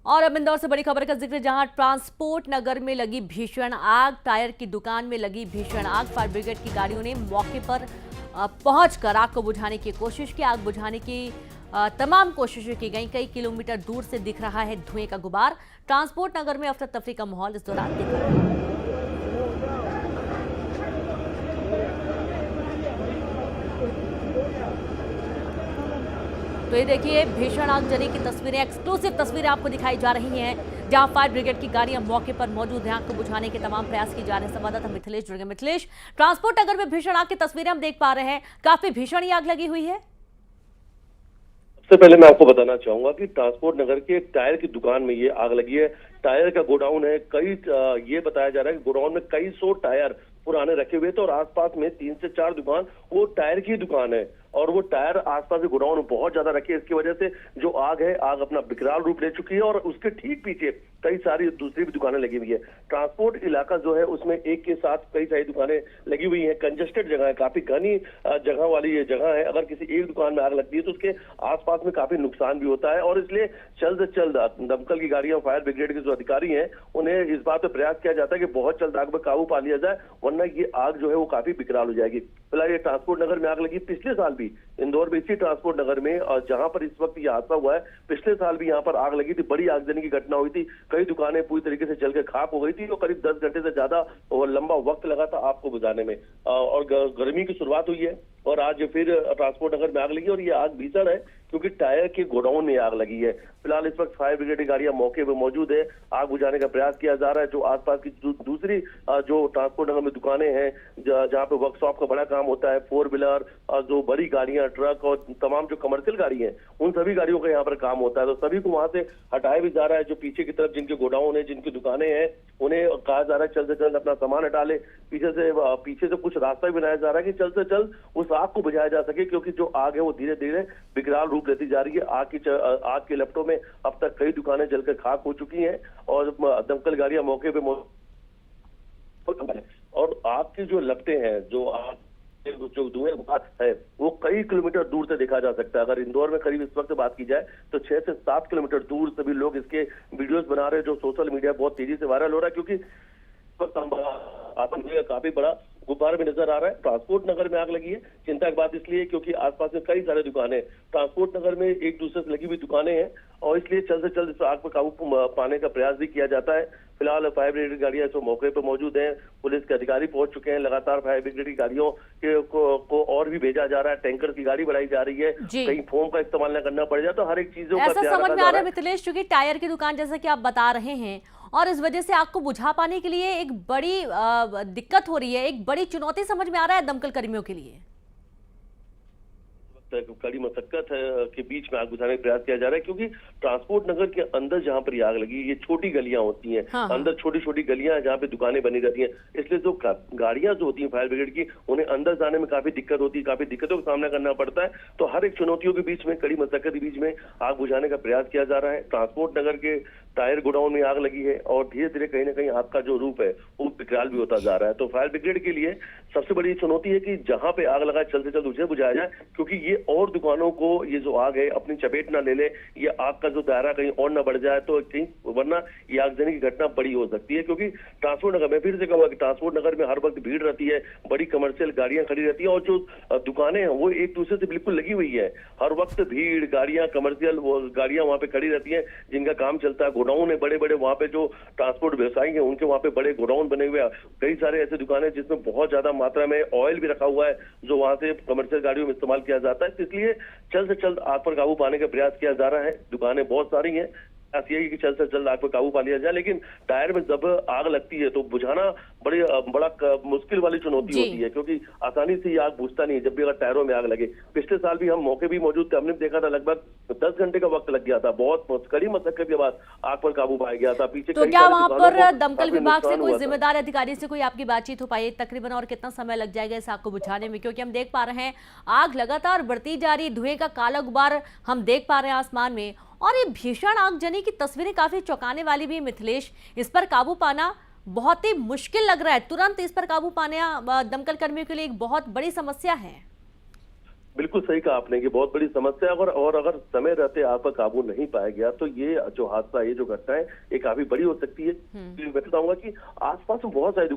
और अब इंदौर से बड़ी खबर का जिक्र, जहां ट्रांसपोर्ट नगर में लगी भीषण आग, टायर की दुकान में लगी भीषण आग। फायर ब्रिगेड की गाड़ियों ने मौके पर पहुंचकर आग को बुझाने की कोशिश की। आग बुझाने की तमाम कोशिशें की गई। कई किलोमीटर दूर से दिख रहा है धुएं का गुबार। ट्रांसपोर्ट नगर में अफरा तफरी का माहौल इस दौरान दिख रहा है। तो ये देखिए, भीषण आगजनी की तस्वीरें, एक्सक्लूसिव तस्वीरें आपको दिखाई जा रही हैं, जहां फायर ब्रिगेड की गाड़ियां मौके पर मौजूद हैं। आग को बुझाने के तमाम प्रयास किए जा रहे हैं। संवाददाता मिथिलेश जुड़ गए। मिथिलेश, ट्रांसपोर्ट नगर में भीषण आग की तस्वीरें हम देख पा रहे हैं। काफी भीषण आग लगी हुई है। सबसे पहले मैं आपको बताना चाहूंगा कि ट्रांसपोर्ट नगर के एक टायर की दुकान में ये आग लगी है। टायर का गोडाउन है। ये बताया जा रहा है कि गोडाउन में कई सौ टायर पुराने रखे हुए थे और आसपास में 3 से 4 दुकान वो टायर की दुकान है और वो टायर आसपास के गोडाउन में बहुत ज्यादा रखे हैं। इसकी वजह से जो आग है, आग अपना विकराल रूप ले चुकी है और उसके ठीक पीछे कई सारी दूसरी भी दुकानें लगी हुई है। ट्रांसपोर्ट इलाका जो है उसमें एक के साथ कई सारी दुकानें लगी हुई हैं। कंजेस्टेड जगह है, काफी घनी जगह वाली ये जगह है। अगर किसी एक दुकान में आग लगती है तो उसके आसपास में काफी नुकसान भी होता है और इसलिए जल्द से जल्द दमकल की गाड़ियां, फायर ब्रिगेड के जो अधिकारी हैं, उन्हें इस बात पर प्रयास किया जाता है कि बहुत जल्द आग पर काबू पा लिया जाए, वरना ये आग जो है वो काफी विकराल हो जाएगी। फिलहाल ये ट्रांसपोर्ट नगर में आग लगी। पिछले साल भी इंदौर में इसी ट्रांसपोर्ट नगर में, और जहां पर इस वक्त ये हादसा हुआ है, पिछले साल भी यहाँ पर आग लगी थी। बड़ी आगजनी की घटना हुई थी। कई दुकानें पूरी तरीके से जलकर खाक हो गई थी और करीब 10 घंटे से ज्यादा और लंबा वक्त लगा था आग को बुझाने में। और गर्मी की शुरुआत हुई है और आज फिर ट्रांसपोर्ट नगर में आग लगी और ये आग भीषण है क्योंकि टायर के गोडाउन में आग लगी है। फिलहाल इस वक्त फायर ब्रिगेड की गाड़ियां मौके पर मौजूद है। आग बुझाने का प्रयास किया जा रहा है। जो आसपास की दूसरी जो ट्रांसपोर्ट नगर में दुकानें हैं, जहां पे वर्कशॉप का बड़ा काम होता है, 4 व्हीलर, जो बड़ी गाड़ियां, ट्रक और तमाम जो कमर्शियल गाड़ी हैं, उन सभी गाड़ियों का यहाँ पर काम होता है। तो सभी को वहां से हटाया भी जा रहा है। जो पीछे की तरफ जिनके गोडाउन है, जिनकी दुकानें हैं, उन्हें कहा जा रहा है जल्द से जल्द अपना सामान हटा ले। पीछे से कुछ रास्ता भी बनाया जा रहा है कि जल्द से जल्द उस आग को बुझाया जा सके, क्योंकि जो आग है वो धीरे धीरे विकराल रूप लेती जा रही है। आग के लपटों में अब तक कई दुकानें जलकर खाक हो चुकी हैं और दमकल गाड़ियां मौके पे और आग की जो लपटें हैं, जो धुएं है, वो कई किलोमीटर दूर से देखा जा सकता है। अगर इंदौर में करीब इस वक्त बात की जाए तो 6 से 7 किलोमीटर दूर सभी लोग इसके वीडियोस बना रहे हैं, जो सोशल मीडिया बहुत तेजी से वायरल हो रहा है, क्योंकि आतंक काफी बड़ा गुब्बार में नजर आ रहा है। ट्रांसपोर्ट नगर में आग लगी है। चिंता की बात इसलिए क्योंकि आसपास में कई सारे दुकानें, ट्रांसपोर्ट नगर में एक दूसरे से लगी हुई दुकानें हैं और इसलिए जल्द से जल्द इस आग पर काबू पाने का प्रयास भी किया जाता है। फिलहाल फायर ब्रिगेड गाड़ियां जो मौके पर मौजूद हैं, पुलिस के अधिकारी पहुंच चुके हैं। लगातार फायर ब्रिगेड की गाड़ियों को और भी भेजा जा रहा है। टैंकर की गाड़ी बढ़ाई जा रही है। कहीं फोम का इस्तेमाल न करना पड़ जाए, तो हर एक चीजों का ऐसा समझ में आ रहा है मिथिलेश, क्योंकि टायर की दुकान जैसा कि आप बता रहे हैं और इस वजह से आग को बुझा पाने के लिए एक बड़ी दिक्कत हो रही है, एक बड़ी चुनौती समझ में आ रहा है दमकल कर्मियों के लिए। कड़ी मशक्कत के बीच में आग बुझाने का प्रयास किया जा रहा है, क्योंकि ट्रांसपोर्ट नगर के अंदर जहां पर आग लगी, ये छोटी गलियां होती हैं। हाँ। अंदर छोटी छोटी गलियां हैं जहां पे दुकानें बनी रहती हैं। इसलिए जो गाड़ियां जो होती हैं फायर ब्रिगेड की, उन्हें अंदर जाने में काफी दिक्कत होती है, काफी दिक्कतों का सामना करना पड़ता है। तो हर एक चुनौतियों के बीच में, कड़ी मशक्कत के बीच में आग बुझाने का प्रयास किया जा रहा है। ट्रांसपोर्ट नगर के टायर गोडाउन में आग लगी है और धीरे धीरे कहीं ना कहीं आग का जो रूप है वो विकराल भी होता जा रहा है। तो फायर ब्रिगेड के लिए सबसे बड़ी चुनौती है कि जहां पे आग लगा जल्द से जल्द उसे बुझाया जाए, क्योंकि ये और दुकानों को ये जो आग है अपनी चपेट ना ले ले, ये आग का जो दायरा कहीं और ना बढ़ जाए, तो कहीं वरना ये आगजनी की घटना बड़ी हो सकती है। क्योंकि ट्रांसपोर्ट नगर में फिर से कहूंगा कि ट्रांसपोर्ट नगर में हर वक्त भीड़ रहती है, बड़ी कमर्शियल गाड़ियां खड़ी रहती है और जो दुकानें हैं वो एक दूसरे से बिल्कुल लगी हुई है। हर वक्त भीड़, गाड़ियां, कमर्शियल गाड़ियां वहां पे खड़ी रहती है जिनका काम चलता है। गोडाउन है बड़े बड़े, वहां पे जो ट्रांसपोर्ट व्यवसायी हैं उनके वहां पे बड़े गोडाउन बने हुए हैं। कई सारे ऐसे दुकानें जिसमें बहुत ज्यादा मात्रा में ऑयल भी रखा हुआ है, जो वहां से कमर्शियल गाड़ियों में इस्तेमाल किया जाता है। इसलिए जल्द से जल्द आग पर काबू पाने का प्रयास किया जा रहा है। दुकानें बहुत सारी हैं, यही कि जल्द से जल्द आग पर काबू पा लिया जाए। लेकिन टायर में जब आग लगती है तो बुझाना बड़ा मुश्किल वाली चुनौती होती है, क्योंकि आसानी से ये आग बुझता नहीं है जब भी अगर टायरों में आग लगे। पिछले साल भी हम मौके भी मौजूद थे, हमने देखा था लगभग 10 घंटे का वक्त लग गया था। बहुत कड़ी मशक्कत के बाद आग पर काबू पाया गया था। पीछे तो क्या वहां पर दमकल विभाग से कोई जिम्मेदार अधिकारी से कोई आपकी बातचीत हो पाई तकरीबन, और कितना समय लग जाएगा इस आग को बुझाने में? क्योंकि हम देख पा रहे हैं आग लगातार बढ़ती जा रही, धुएं का काला गुबार हम देख पा रहे हैं आसमान में, और ये भीषण आगजनी की तस्वीरें काफी चौंकाने वाली भी है मिथिलेश। इस पर काबू पाना बहुत ही मुश्किल लग रहा है। तुरंत इस पर काबू पाना दमकल कर्मियों के लिए एक बहुत बड़ी समस्या है। बिल्कुल सही कहा आपने कि बहुत बड़ी समस्या है और अगर समय रहते आग पर काबू नहीं पाया गया तो ये जो हादसा, ये जो घटना है, ये काफी बड़ी हो सकती है। मैं बताऊंगा कि आसपास में बहुत सारी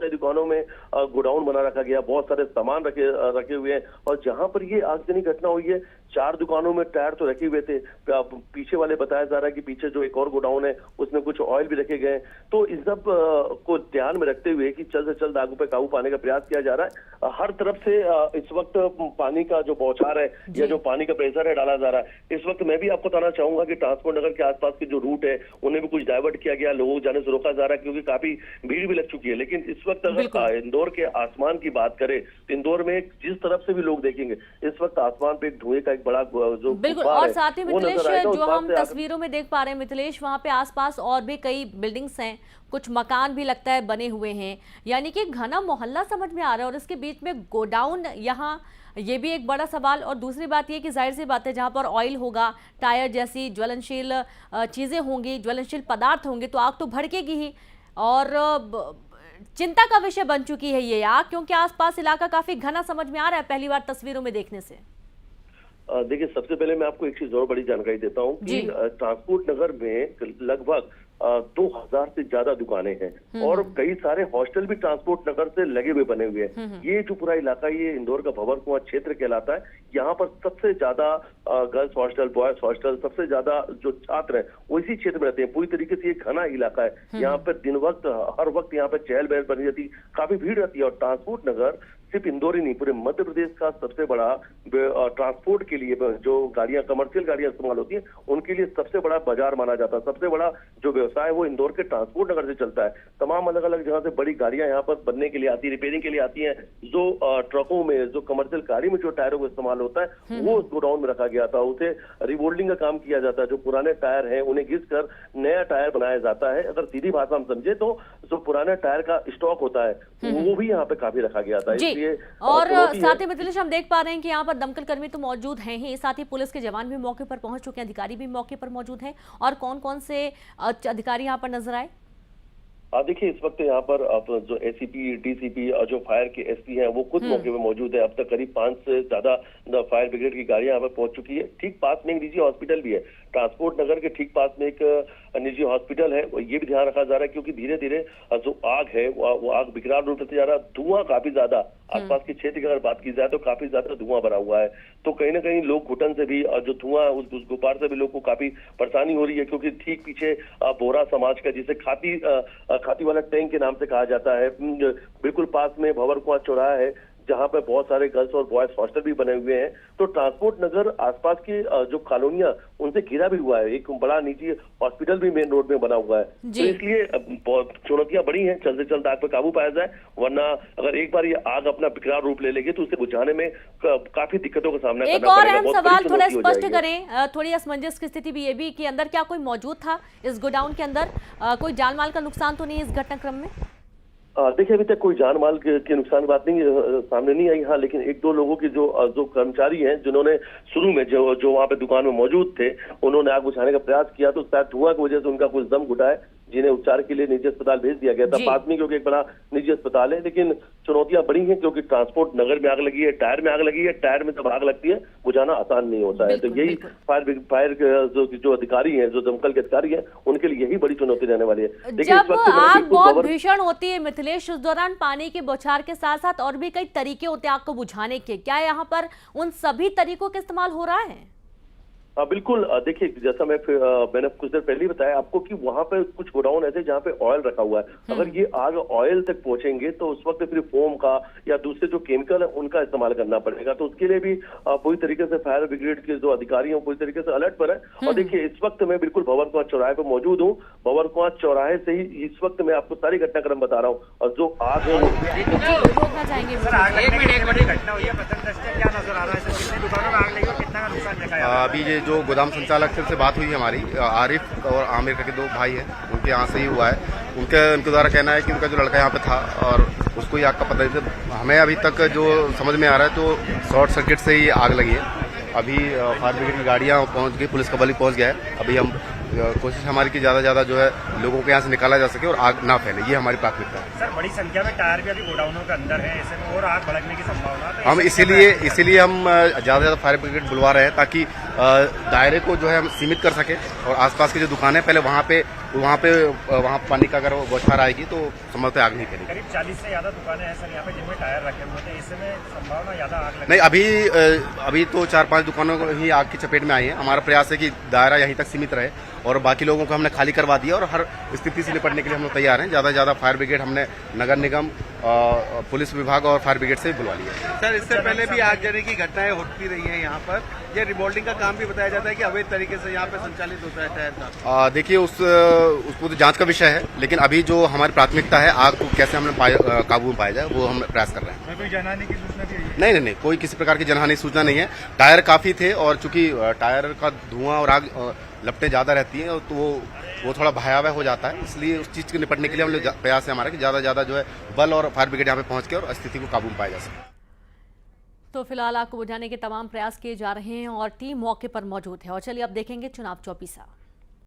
दुकानों में गोडाउन बना रखा गया, बहुत सारे सामान रखे हुए हैं, और जहां पर ये आगजनी घटना हुई है 4 दुकानों में टायर तो रखे हुए थे। पीछे वाले बताया जा रहा है कि पीछे जो एक और गोडाउन है उसमें कुछ ऑयल भी रखे गए। तो इन सब को ध्यान में रखते हुए कि जल्द से जल्द आग पर काबू पाने का प्रयास किया जा रहा है। हर तरफ से इस वक्त पानी का जो बौछार है या जो पानी का प्रेशर है डाला जा रहा है। इस वक्त मैं भी आपको बताना चाहूंगा कि ट्रांसपोर्ट नगर के आसपास के जो रूट है उन्हें भी कुछ डाइवर्ट किया गया, लोगों को जाने से रोका जा रहा है क्योंकि काफी भीड़ भी लग चुकी है। लेकिन इस वक्त अगर इंदौर के आसमान की बात करें तो इंदौर में जिस तरफ से भी लोग देखेंगे इस वक्त आसमान पे एक धुएं का एक बड़ा जो बिल्कुल, और साथ ही मिथिलेश जो हम तस्वीरों में देख पा रहे हैं मिथिलेश, वहां पे आसपास और भी कई बिल्डिंग्स हैं, कुछ मकान भी लगता है बने हुए हैं, यानी कि घना मोहल्ला समझ में आ रहा है, और इसके बीच में गोडाउन, यहाँ ये भी एक बड़ा सवाल। और दूसरी बात ये कि जाहिर सी बात है जहां पर ऑयल होगा, टायर जैसी ज्वलनशील चीजें होंगी, ज्वलनशील पदार्थ होंगे, तो आग तो भड़केगी ही। और चिंता का विषय बन चुकी है ये आग, क्योंकि आसपास इलाका काफी घना समझ में आ रहा है पहली बार तस्वीरों में देखने से। देखिए, सबसे पहले मैं आपको एक चीज और बड़ी जानकारी देता हूँ कि ट्रांसपोर्ट नगर में लगभग 2000 से ज्यादा दुकानें हैं और कई सारे हॉस्टल भी ट्रांसपोर्ट नगर से लगे हुए बने हुए हैं। ये जो पूरा इलाका, ये इंदौर का भंवर कुआं क्षेत्र कहलाता है। यहाँ पर सबसे ज्यादा गर्ल्स हॉस्टल, बॉयज हॉस्टल, सबसे ज्यादा जो छात्र हैं वो इसी क्षेत्र में रहते हैं। पूरी तरीके से ये घना इलाका है। यहाँ पर दिन वक्त हर वक्त यहाँ पर चहल पहल बनी रहती, काफी भीड़ रहती है। और ट्रांसपोर्ट नगर सिर्फ इंदौर ही नहीं, पूरे मध्य प्रदेश का सबसे बड़ा ट्रांसपोर्ट के लिए जो गाड़ियां, कमर्शियल गाड़ियां इस्तेमाल होती हैं, उनके लिए सबसे बड़ा बाजार माना जाता है। सबसे बड़ा जो व्यवसाय है वो इंदौर के ट्रांसपोर्ट नगर से चलता है। तमाम अलग अलग जगह से बड़ी गाड़ियां यहाँ पर बनने के लिए आती है, रिपेयरिंग के लिए आती हैं। जो ट्रकों में, जो कमर्शियल गाड़ी में जो टायरों को इस्तेमाल होता है वो उस गोडाउन में रखा गया था। उसे रिवोल्डिंग का काम किया जाता है। जो पुराने टायर हैं उन्हें घिस कर नया टायर बनाया जाता है। अगर सीधी भाषा में समझे तो जो पुराने टायर का स्टॉक होता है वो भी यहाँ पे काफी रखा गया था। और साथ ही मिथिलेश हम देख पा रहे हैं कि यहाँ पर दमकल कर्मी तो मौजूद हैं ही, साथ ही पुलिस के जवान भी मौके पर पहुंच चुके हैं, अधिकारी भी मौके पर मौजूद हैं। और कौन कौन से अधिकारी यहाँ पर नजर आए? देखिए, इस वक्त यहाँ पर जो एसीपी, डीसीपी और जो फायर के एसपी हैं वो खुद मौके पे मौजूद है। अब तक करीब 5 से ज्यादा फायर ब्रिगेड की गाड़ियां यहाँ पर पहुंच चुकी है। ठीक पास में एक निजी हॉस्पिटल भी है। ट्रांसपोर्ट नगर के ठीक पास में एक निजी हॉस्पिटल है। ये भी ध्यान रखा जा रहा है क्योंकि धीरे धीरे जो आग है वो आग विकराल रूप लेते जा रहा है। धुआं काफी ज्यादा, आसपास के क्षेत्र की अगर बात की जाए तो काफी ज्यादा धुआं भरा हुआ है। तो कहीं ना कहीं लोग घुटन से भी, जो धुआं उस गुब्बार से भी लोग को काफी परेशानी हो रही है क्योंकि ठीक पीछे बोरा समाज का, जिसे खाती वाला टैंक के नाम से कहा जाता है, बिल्कुल पास में भंवर कुआं चौराहा है जहां पे बहुत सारे गर्ल्स और बॉयज हॉस्टल भी बने हुए हैं। तो ट्रांसपोर्ट नगर आसपास की जो कॉलोनियां उनसे घिरा भी हुआ है। एक बड़ा निजी हॉस्पिटल भी मेन रोड में बना हुआ है। तो इसलिए चुनौतियां बड़ी हैं। जल्द से जल्द आग पर काबू पाया जाए, वरना अगर एक बार ये आग अपना विकराल रूप ले लेगी तो उसे बुझाने में काफी दिक्कतों का सामना करना पड़ेगा। एक और अहम सवाल थोड़ा स्पष्ट करें, थोड़ी असमंजस की स्थिति भी ये भी कि अंदर क्या कोई मौजूद था इस गोडाउन के अंदर? कोई जान माल का नुकसान तो नहीं इस घटनाक्रम में? देखिए, अभी तक कोई जान माल के नुकसान की बात नहीं सामने नहीं आई। हाँ, लेकिन 1-2 लोगों की जो कर्मचारी हैं जिन्होंने शुरू में जो वहाँ पे दुकान में मौजूद थे, उन्होंने आग बुझाने का प्रयास किया तो शायद धुआं की वजह से उनका कुछ दम घुटा है, जिन्हें उपचार के लिए निजी अस्पताल भेज दिया गया था। पास में क्योंकि एक बड़ा निजी अस्पताल है। लेकिन चुनौतियां बड़ी हैं क्योंकि ट्रांसपोर्ट नगर में आग लगी है, टायर में आग लगी है। टायर में जब आग लगती है बुझाना आसान नहीं होता है। तो यही फायर जो अधिकारी हैं, जो दमकल के अधिकारी हैं, उनके लिए यही बड़ी चुनौती रहने वाली है। जब आग बहुत भीषण होती है मिथिलेश, उस दौरान पानी के बौछार के साथ साथ और भी कई तरीके होते हैं आग को बुझाने के, क्या यहाँ पर उन सभी तरीकों का इस्तेमाल हो रहा है? बिल्कुल। देखिए, जैसा मैंने कुछ देर पहले ही बताया आपको कि वहां पे कुछ गोडाउन ऐसे जहाँ पे ऑयल रखा हुआ है। अगर ये आग ऑयल तक पहुंचेंगे तो उस वक्त फिर फोम का या दूसरे जो केमिकल है उनका इस्तेमाल करना पड़ेगा। तो उसके लिए भी पूरी तरीके से फायर ब्रिगेड के जो अधिकारी हैं पूरी तरीके से अलर्ट पर है। और देखिए, इस वक्त मैं बिल्कुल भंवर कुआं चौराहे पर मौजूद हूँ। भंवर कुआं चौराहे से ही इस वक्त मैं आपको सारी घटनाक्रम बता रहा हूँ। और जो आग है रोकना चाहेंगे। अभी ये जो गोदाम संचालक से बात हुई हमारी, आरिफ और आमिर के 2 भाई हैं, उनके यहाँ से ही हुआ है। उनके द्वारा कहना है कि उनका जो लड़का यहाँ पे था और उसको ही आग का पता नहीं था। हमें अभी तक जो समझ में आ रहा है तो शॉर्ट सर्किट से ही आग लगी है। अभी फायर ब्रिगेड की गाड़ियाँ पहुँच गई, पुलिस का बल पहुँच गया है। अभी हम कोशिश हमारी कि ज्यादा ज्यादा जो है लोगों को यहाँ से निकाला जा सके और आग ना फैले, ये हमारी प्राथमिकता है। सर, बड़ी संख्या में टायर भी अभी गोडाउनों के अंदर है, ऐसे में और आग भड़कने की संभावना है। हम इसीलिए हम ज्यादा से ज्यादा फायर ब्रिगेड बुलवा रहे हैं ताकि दायरे को जो है हम सीमित कर सके और आसपास की जो दुकानें पहले वहाँ पानी का अगर बौछार आएगी तो संभवतः आग नहीं फैलेगी। करीब 40 से ज्यादा दुकानें हैं सर यहाँ पे जिनमें टायर रखे हुए थे, ऐसे में संभावना ज्यादा आग लगने। नहीं, अभी तो 4-5 दुकानों को ही आग की चपेट में आई है। हमारा प्रयास है कि दायरा यहीं तक सीमित रहे और बाकी लोगों को हमने खाली करवा दिया और हर स्थिति से निपटने के लिए हम लोग तैयार हैं। ज्यादा से ज्यादा फायर ब्रिगेड हमने नगर निगम, पुलिस विभाग और फायर ब्रिगेड से बुलवा लिया। सर, इससे पहले भी आगजनी की घटनाएं होती रही हैं यहाँ पर। ये रिमॉडलिंग का काम भी बताया जाता है कि अवैध तरीके से यहाँ पे संचालित होता है टायर का। देखिए उसको तो जांच का विषय है, लेकिन अभी जो हमारी प्राथमिकता है आग को कैसे हमने काबू में पाया जाए वो हम प्रयास कर रहे हैं। कोई जनहानि की सूचना भी है? नहीं, कोई किसी प्रकार की जनहानि सूचना नहीं है। टायर काफी थे और चूंकि टायर का धुआं और आग लपटें ज्यादा रहती हैं तो वो थोड़ा भयावह हो जाता है, इसलिए उस चीज के निपटने के लिए हम लोग प्रयास है हमारा कि ज्यादा से ज्यादा जो है बल और फायर ब्रिगेड यहाँ पे पहुंच के और स्थिति को काबू में पाया जा सके। तो फिलहाल आग को बुझाने के तमाम प्रयास किए जा रहे हैं और टीम मौके पर मौजूद है। और चलिए अब देखेंगे चुनाव चौपीसा।